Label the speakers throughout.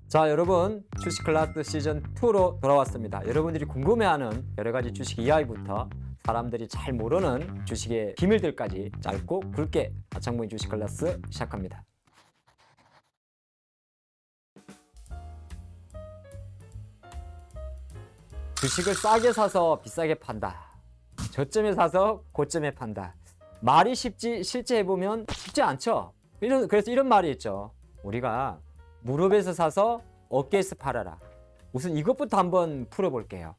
Speaker 1: 자, 여러분, 주식 클래스 시즌2로 돌아왔습니다. 여러분들이 궁금해하는 여러 가지 주식 이야기부터 사람들이 잘 모르는 주식의 비밀들까지 짧고 굵게 하창봉의 주식 클래스 시작합니다. 주식을 싸게 사서 비싸게 판다. 저점에 사서 고점에 판다. 말이 쉽지 실제 해보면 쉽지 않죠. 그래서 이런 말이 있죠. 우리가 무릎에서 사서 어깨에서 팔아라. 우선 이것부터 한번 풀어볼게요.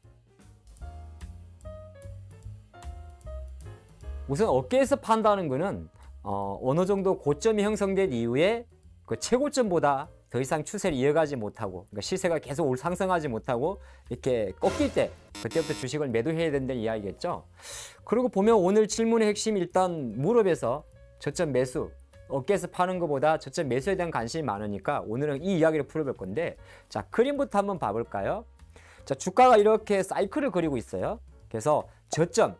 Speaker 1: 우선 어깨에서 판다는 거는 어느 정도 고점이 형성된 이후에 그 최고점보다 더 이상 추세를 이어가지 못하고, 그러니까 시세가 계속 상승하지 못하고 이렇게 꺾일 때 그때부터 주식을 매도해야 된다는 이야기겠죠. 그리고 보면 오늘 질문의 핵심이 일단 무릎에서 저점 매수, 어깨에서 파는 것보다 저점 매수에 대한 관심이 많으니까 오늘은 이 이야기를 풀어볼 건데, 자, 그림부터 한번 봐볼까요? 자, 주가가 이렇게 사이클을 그리고 있어요. 그래서 저점,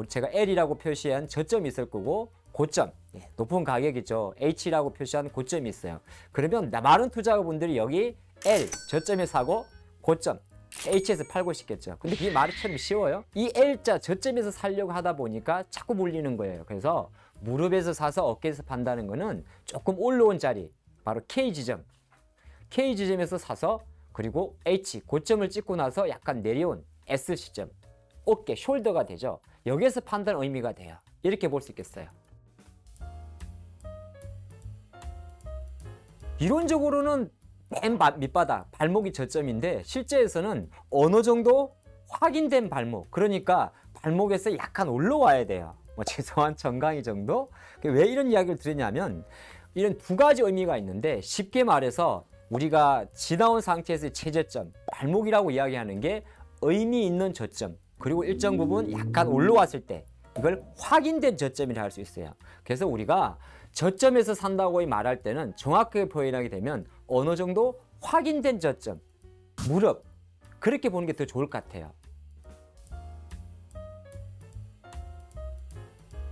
Speaker 1: 제가 L이라고 표시한 저점이 있을 거고, 고점, 높은 가격이죠. H라고 표시한 고점이 있어요. 그러면 많은 투자자분들이 여기 L, 저점에 사고 고점, H에서 팔고 싶겠죠. 근데 이게 말이 참 쉬워요. 이 L자 저점에서 살려고 하다 보니까 자꾸 물리는 거예요. 그래서 무릎에서 사서 어깨에서 판다는 거는 조금 올라온 자리, 바로 K 지점, K 지점에서 사서, 그리고 H, 고점을 찍고 나서 약간 내려온 S 시점, 어깨, 숄더가 되죠. 여기에서 판단 의미가 돼요. 이렇게 볼 수 있겠어요. 이론적으로는 맨 밑바닥, 발목이 저점인데 실제에서는 어느 정도 확인된 발목, 그러니까 발목에서 약간 올라와야 돼요. 최소한 정강이 정도? 왜 이런 이야기를 드리냐면, 이런 두 가지 의미가 있는데, 쉽게 말해서 우리가 지나온 상태에서의 최저점, 발목이라고 이야기하는 게 의미 있는 저점, 그리고 일정 부분 약간 올라왔을 때 이걸 확인된 저점이라 할 수 있어요. 그래서 우리가 저점에서 산다고 말할 때는 정확하게 표현하게 되면 어느 정도 확인된 저점, 무릎, 그렇게 보는 게 더 좋을 것 같아요.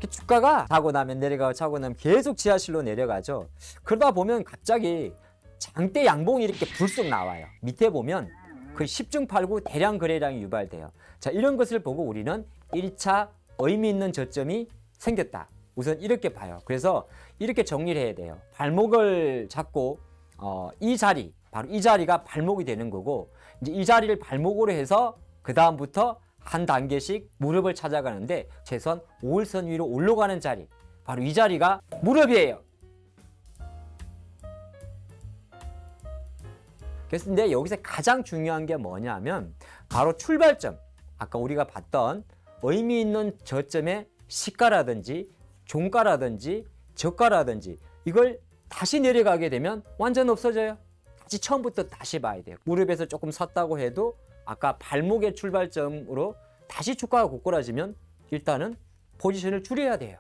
Speaker 1: 주가가 자고 나면 내려가고 자고 나면 계속 지하실로 내려가죠. 그러다 보면 갑자기 장대 양봉이 이렇게 불쑥 나와요. 밑에 보면 그 10중 8구 대량 거래량이 유발돼요. 자, 이런 것을 보고 우리는 1차 의미 있는 저점이 생겼다. 우선 이렇게 봐요. 그래서 이렇게 정리를 해야 돼요. 발목을 잡고 이 자리, 바로 이 자리가 발목이 되는 거고, 이제 이 자리를 발목으로 해서 그 다음부터 한 단계씩 무릎을 찾아가는데, 최소한 5일선 위로 올라가는 자리, 바로 이 자리가 무릎이에요. 그래서 근데 여기서 가장 중요한 게 뭐냐면 바로 출발점, 아까 우리가 봤던 의미 있는 저점의 시가라든지 종가라든지 저가라든지 이걸 다시 내려가게 되면 완전 없어져요. 다시 처음부터 다시 봐야 돼요. 무릎에서 조금 섰다고 해도 아까 발목의 출발점으로 다시 주가가 고꾸라지면 일단은 포지션을 줄여야 돼요.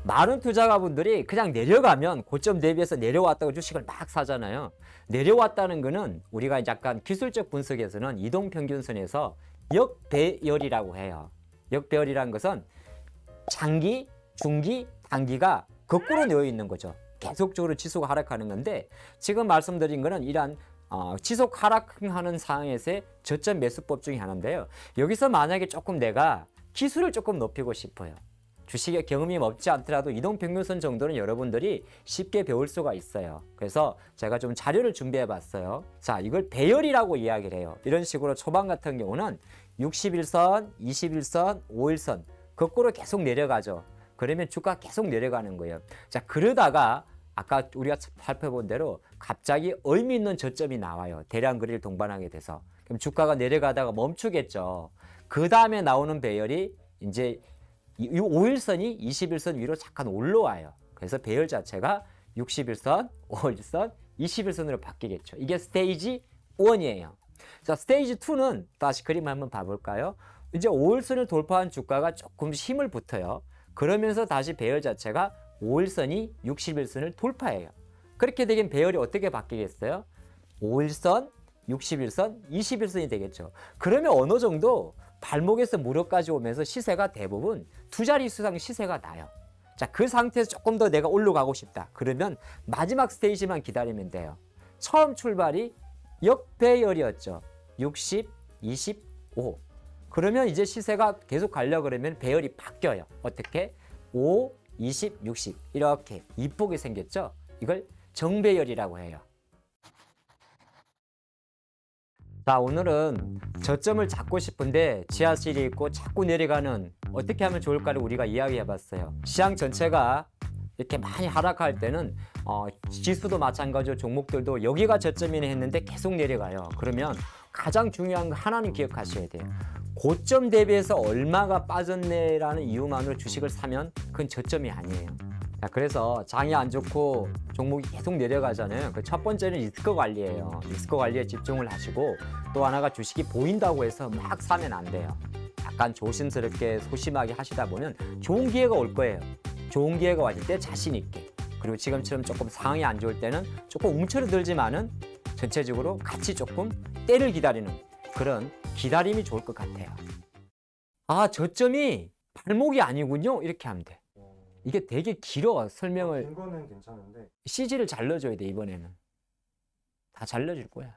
Speaker 1: 많은 투자가분들이 그냥 내려가면 고점 대비해서 내려왔다고 주식을 막 사잖아요. 내려왔다는 거는 우리가 약간 기술적 분석에서는 이동평균선에서 역배열이라고 해요. 역배열이라는 것은 장기, 중기, 단기가 거꾸로 놓여 있는 거죠. 계속적으로 지속 하락하는 건데, 지금 말씀드린 거는 이러한 지속 하락하는 상황에서의 저점 매수법 중에 하나인데요. 여기서 만약에 조금 내가 기술을 조금 높이고 싶어요. 주식에 경험이 없지 않더라도 이동평균선 정도는 여러분들이 쉽게 배울 수가 있어요. 그래서 제가 좀 자료를 준비해 봤어요. 자, 이걸 배열이라고 이야기를 해요. 이런 식으로 초반 같은 경우는 61선, 21선, 5일선 거꾸로 계속 내려가죠. 그러면 주가 계속 내려가는 거예요. 자, 그러다가 아까 우리가 살펴본 대로 갑자기 의미 있는 저점이 나와요. 대량 거래를 동반하게 돼서. 그럼 주가가 내려가다가 멈추겠죠. 그 다음에 나오는 배열이 이제 이 5일선이 21선 위로 잠깐 올라와요. 그래서 배열 자체가 61선, 5일선, 21선으로 바뀌겠죠. 이게 스테이지 1이에요. 자, 스테이지 2는 다시 그림을 한번 봐볼까요? 이제 5일선을 돌파한 주가가 조금씩 힘을 붙어요. 그러면서 다시 배열 자체가 5일선이 61선을 돌파해요. 그렇게 되긴 배열이 어떻게 바뀌겠어요? 5일선, 61선, 21선이 되겠죠. 그러면 어느 정도 발목에서 무릎까지 오면서 시세가 대부분 두 자릿수 이상 시세가 나요. 자, 그 상태에서 조금 더 내가 올라가고 싶다. 그러면 마지막 스테이지만 기다리면 돼요. 처음 출발이 역배열이었죠. 60, 25. 그러면 이제 시세가 계속 가려고 그러면 배열이 바뀌어요. 어떻게? 5, 20, 60 이렇게 이폭이 생겼죠. 이걸 정배열이라고 해요. 자, 오늘은 저점을 잡고 싶은데 지하실이 있고 자꾸 내려가는 어떻게 하면 좋을까를 우리가 이야기해 봤어요. 시장 전체가 이렇게 많이 하락할 때는 지수도 마찬가지로 종목들도 여기가 저점이네 했는데 계속 내려가요. 그러면 가장 중요한 거 하나는 기억하셔야 돼요. 고점 대비해서 얼마가 빠졌네라는 이유만으로 주식을 사면 그건 저점이 아니에요. 자, 그래서 장이 안 좋고 종목이 계속 내려가잖아요. 그 첫 번째는 리스크 관리예요. 리스크 관리에 집중을 하시고 또 하나가 주식이 보인다고 해서 막 사면 안 돼요. 약간 조심스럽게 소심하게 하시다 보면 좋은 기회가 올 거예요. 좋은 기회가 왔을 때 자신 있게. 그리고 지금처럼 조금 상황이 안 좋을 때는 조금 움츠러들지만은 전체적으로 같이 조금 때를 기다리는 그런 기다림이 좋을 것 같아요. 아, 저점이 발목이 아니군요. 이렇게 하면 돼. 이게 되게 길어. 설명을.
Speaker 2: 긴 거는 괜찮은데
Speaker 1: CG를 잘 넣어줘야 돼. 이번에는 다 잘 넣어줄 거야.